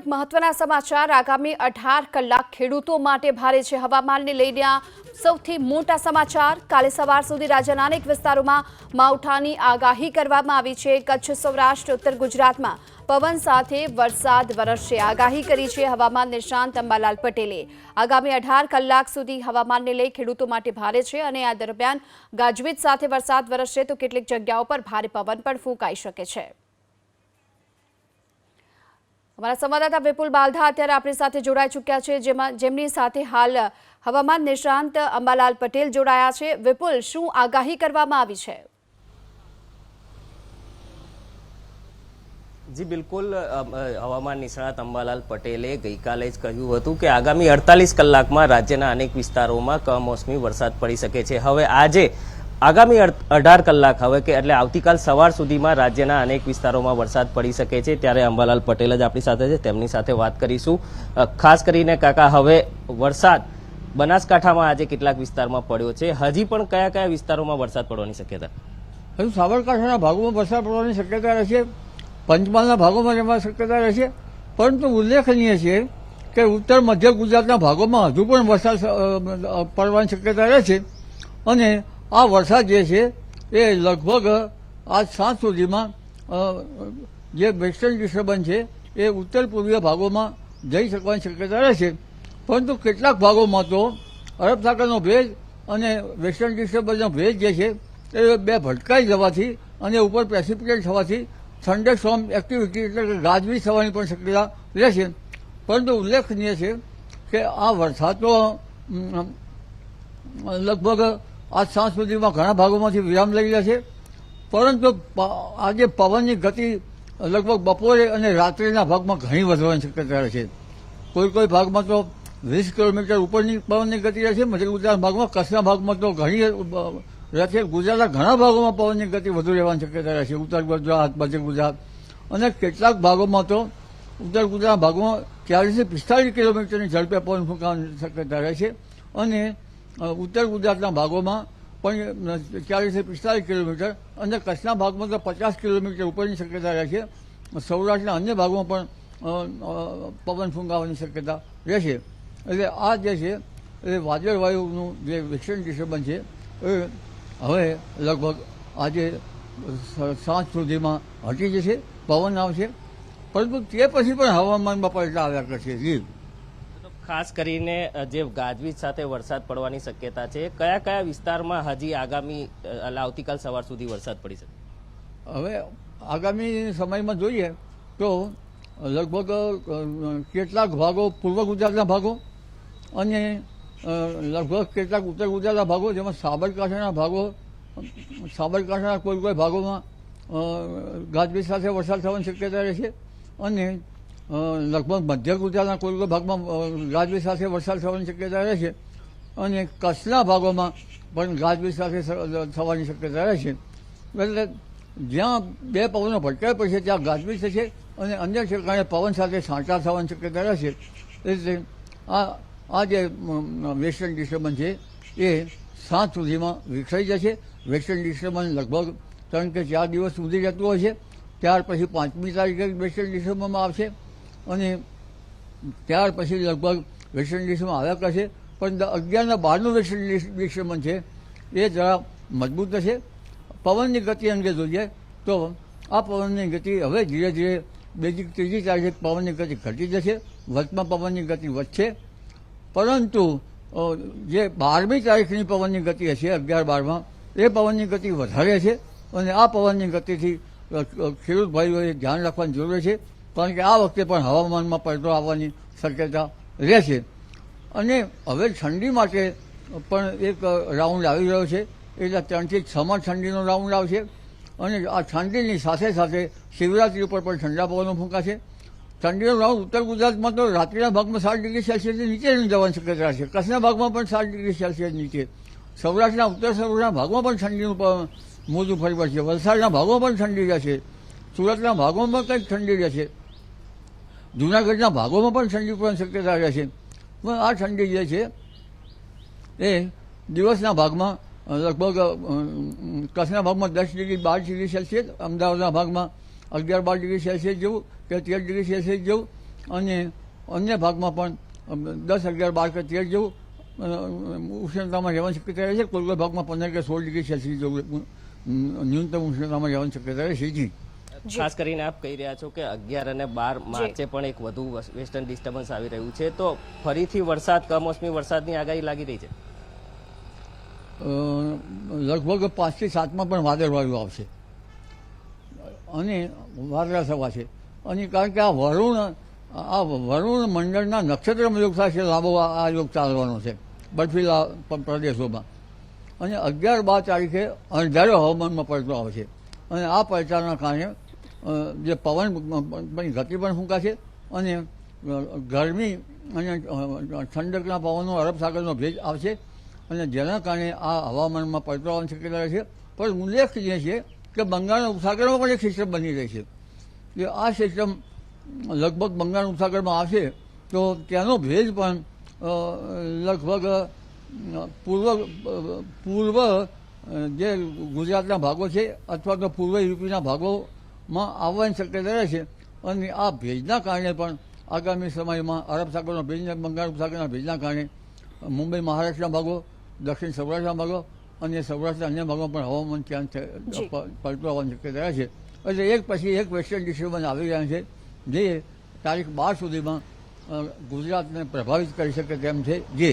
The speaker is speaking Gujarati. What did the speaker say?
એક મહત્વના સમાચાર આગામી 18 કલાક ખેડૂતો માટે ભારે છે। હવામાનને લઈને સૌથી મોટા સમાચાર। કાલે સવાર સુધી રાજ્યના અનેક વિસ્તારોમાં માવઠાની આગાહી કરવામાં આવી છે। કચ્છ, સૌરાષ્ટ્ર, ઉત્તર ગુજરાતમાં પવન સાથે વરસાદ વરસશે આગાહી કરી છે હવામાન નિષ્ણાંત અંબાલાલ પટેલે। આગામી 18 કલાક સુધી હવામાનને લઈ ખેડૂતો માટે ભારે છે અને આ દરમિયાન ગાજવીજ સાથે વરસાદ વરસશે તો કેટલીક જગ્યાઓ પર ભારે પવન પણ ફૂંકાઈ શકે છે। हमारा संवाददाता विपुल बालधा अत्यारे अपनी साथे जोड़ाई चुक्या छे, जेमनी साथे हाल हवामान निष्णांत अंबालाल पटेल जोड़ाया छे। विपुल, शुं आगाही करवामां आवी छे? जी बिल्कुल, हवामान निष्णात अंबालाल पटेले गई काले ज कह्युं हतुं के आगामी 48 कलाकमां राज्यना अनेक विस्तारोमां कमोसमी वरसाद पड़ी शके छे। हवे आजे आगामी 18 कलाक हवे के एटले आवतीकाल सवार सुधीमां राज्यना अनेक विस्तारोमां वरसाद पड़ी शके छे। त्यारे अंबालाल पटेल ज आपणी साथे छे, तेमनी साथे वात करीशुं। खास करीने काका, हवे वरसाद बनासकांठामां आज केटलाक विस्तारमां पड्यो छे, हजी पण कया कया विस्तारोमां वरसाद पड़वानी शक्यता? हजू साबरकांठाना भागोमां वरसाद पड़वानी शक्यता रहेशे, पंचमहालना भागोमां रहेવાની शक्यता रहेशे। परंतु उल्लेखनीय छे के उत्तर मध्य गुजरातना भागोमां हजू पण वरसाद पड़वानी शक्यता रहेशे અને આ વરસાદ જે છે એ લગભગ આજ સાંજ સુધીમાં જે વેસ્ટર્ન ડિસ્ટર્બન્સ છે એ ઉત્તર પૂર્વીય ભાગોમાં જઈ શકવાની શક્યતા રહેશે। પરંતુ કેટલાક ભાગોમાં તો અરબ સાગરનો ભેજ અને વેસ્ટર્ન ડિસ્ટર્બન્સનો ભેજ જે છે એ બે ભટકાઈ જવાથી અને ઉપર પ્રેસિપિટેટ થવાથી થંડર સ્ટોર્મ એક્ટિવિટી એટલે કે ગાજવીજ થવાની પણ શક્યતા રહેશે। પરંતુ ઉલ્લેખનીય છે કે આ વરસાદ તો લગભગ આજ સાંજ સુધીમાં ઘણા ભાગોમાંથી વિરામ લઈ રહ્યા છે। પરંતુ આજે પવનની ગતિ લગભગ બપોરે અને રાત્રિના ભાગમાં ઘણી વધવાની શક્યતા રહેશે। કોઈ ભાગમાં તો 20 કિલોમીટર ઉપરની પવનની ગતિ રહેશે। મધ્ય ગુજરાત ભાગમાં, કચ્છના ભાગમાં તો ઘણી રહેશે। ગુજરાતના ઘણા ભાગોમાં પવનની ગતિ વધુ રહેવાની શક્યતા રહેશે, ઉત્તર ગુજરાત, મધ્ય ગુજરાત અને કેટલાક ભાગોમાં તો ઉત્તર ગુજરાતના ભાગમાં 40 થી 45 કિલોમીટરની ઝડપે પવન ફૂંકાવાની શક્યતા રહેશે અને ઉત્તર ગુજરાતના ભાગોમાં પણ 40 થી 45 કિલોમીટર અને કચ્છના ભાગમાં તો 50 કિલોમીટર ઉપરની શક્યતા રહેશે। સૌરાષ્ટ્રના અન્ય ભાગોમાં પણ પવન ફૂંકાવાની શક્યતા રહેશે। એટલે આ જે છે એ વાદળ વાયુનું જે વેસ્ટર્ન ડિસ્ટર્બન્સ છે એ હવે લગભગ આજે સાંજ સુધીમાં હટી જશે, પવન આવશે, પરંતુ તે પછી પણ હવામાનમાં પલટા આવ્યા કરશે। ખાસ કરીને જે ગાજવીજ સાથે વરસાદ પડવાની શક્યતા છે, કયા કયા વિસ્તારમાં હજી આગામી આવતીકાલ સવાર સુધી વરસાદ પડી શકે? હવે આગામી સમયમાં જોઈએ તો લગભગ કેટલાક ભાગો પૂર્વ ગુજરાતના ભાગો અને લગભગ કેટલાક ઉત્તર ગુજરાતના ભાગો, જેમાં સાબરકાંઠાના કોઈ ભાગોમાં ગાજવીજ સાથે વરસાદ થવાની શક્યતા રહેશે અને લગભગ મધ્ય ગુજરાતના કોઈ ભાગમાં ગાજવીજ સાથે વરસાદ થવાની શક્યતા રહેશે અને કચ્છના ભાગોમાં પણ ગાજવીજ સાથે થવાની શક્યતા રહેશે। એટલે જ્યાં બે પવનો ભટકાય પડશે ત્યાં ગાજવીજ થશે અને અન્ય ઠેકાણે પવન સાથે છાંટા થવાની શક્યતા રહેશે। એટલે આ જે વેસ્ટર્ન ડિસ્ટર્બન્સ છે એ સાંજ સુધીમાં વિખરાઈ જશે। વેસ્ટર્ન ડિસ્ટર્બન્સ લગભગ 3 કે 4 દિવસ સુધી રહેતું હોય છે, ત્યાર પછી 5મી તારીખે વેસ્ટર્ન ડિસ્ટર્બન્સમાં આવશે અને ત્યાર પછી લગભગ વેસ્ટર્ન ડિસ્ટર્બન્સ આવ્યા કરશે। પણ 11 અને 12નું વેસ્ટર્ન ડિસ્ટર્બન્સ છે એ જરા મજબૂત થશે। પવનની ગતિ અંગે જોઈએ તો આ પવનની ગતિ હવે ધીરે ધીરે બીજી ત્રીજી તારીખે પવનની ગતિ ઘટી જશે, વચમાં પવનની ગતિ વધશે। પરંતુ જે 12મી તારીખની પવનની ગતિ હશે 11-12માં એ પવનની ગતિ વધારે છે અને આ પવનની ગતિથી ખેડૂત ભાઈઓએ ધ્યાન રાખવાની જરૂર છે, કારણ કે આ વખતે પણ હવામાનમાં પલટો આવવાની શક્યતા રહેશે। અને હવે ઠંડી માટે પણ એક રાઉન્ડ આવી રહ્યો છે, એટલે 3 થી 6માં ઠંડીનો રાઉન્ડ આવશે અને આ ઠંડીની સાથે સાથે શિવરાત્રી ઉપર પણ ઠંડા પવનો ફૂંકાશે। ઠંડીનો રાઉન્ડ ઉત્તર ગુજરાતમાં તો રાત્રિના ભાગમાં 7 ડિગ્રી સેલ્સિયસથી નીચે જવાની શક્યતા રહેશે, કચ્છના ભાગમાં પણ 7 ડિગ્રી સેલ્સિયસ નીચે, સૌરાષ્ટ્રના ઉત્તર સૌરાષ્ટ્રના ભાગમાં પણ ઠંડીનું મોજું ફરી પડશે, વલસાડના ભાગમાં પણ ઠંડી રહેશે, સુરતના ભાગોમાં પણ કંઈક ઠંડી રહેશે, જૂનાગઢના ભાગોમાં પણ ઠંડી પડવાની શક્યતા રહેશે। પણ આ ઠંડી જે છે એ દિવસના ભાગમાં લગભગ કચ્છના ભાગમાં 10 ડિગ્રી 12 ડિગ્રી સેલ્સિયસ, અમદાવાદના ભાગમાં 11-12 ડિગ્રી સેલ્સિયસ જેવું કે 13 ડિગ્રી સેલ્સિયસ જેવું અને અન્ય ભાગમાં પણ 10, 11, 12 કે 13 જેવું ઉષ્ણતામાં રહેવાની શક્યતા રહે છે. કોઈ કોઈ ભાગમાં 15 કે 16 ડિગ્રી સેલ્સિયસ જેવું ન્યૂનતમ ઉષ્ણતામાં રહેવાની શક્યતા રહે છે. જી ખાસ કરીને આપ કહી રહ્યા છો કે 11 અને 12 માર્ચે પણ એક વધુ વેસ્ટર્ન ડિસ્ટર્બન્સ આવી રહ્યું છે, તો ફરીથી વરસાદ, કમોસમી વરસાદની આગાહી લાગી રહી છે. લગભગ 5 થી 7માં પણ વાદળવાળું આવશે અને વાદળા થવા છે. અને કારણ કે આ વરુણ મંડળના નક્ષત્રમાં યોગ થશે, લાંબો આ યોગ ચાલવાનો છે બર્ફીલા પ્રદેશોમાં. અને 11-12 તારીખે અંધારો હવામાનમાં પલટો આવશે અને આ પલટાના કારણે જે પવનની ગતિ પણ ફૂંકાશે અને ગરમી અને ઠંડકના પવનો, અરબ સાગરનો ભેજ આવશે અને જેના કારણે આ હવામાનમાં પલટો આવવાની શક્યતા રહે છે. પણ ઉલ્લેખનીય છે કે બંગાળના ઉપસાગરમાં પણ એક સિસ્ટમ બની રહી છે. કે આ સિસ્ટમ લગભગ બંગાળ ઉપસાગરમાં આવશે તો ત્યાંનો ભેજ પણ લગભગ પૂર્વ જે ગુજરાતના ભાગો છે અથવા તો પૂર્વ યુપીના ભાગોમાં આવવાની શક્યતા રહે છે. અને આ ભેજના કારણે પણ આગામી સમયમાં અરબ સાગરનો ભેજ, બંગાળ ઉપસાગરના ભેજના કારણે મુંબઈ, મહારાષ્ટ્રના ભાગો, દક્ષિણ સૌરાષ્ટ્રના ભાગો અને સૌરાષ્ટ્રના અન્ય ભાગોમાં પણ હવામાન ત્યાં પલટો આવવાની શક્યતા રહે છે. એટલે એક પછી એક વેસ્ટર્ન ડિસ્ટર્બન્સ આવી રહ્યા છે જે તારીખ 12 સુધીમાં ગુજરાતને પ્રભાવિત કરી શકે તેમ છે. જે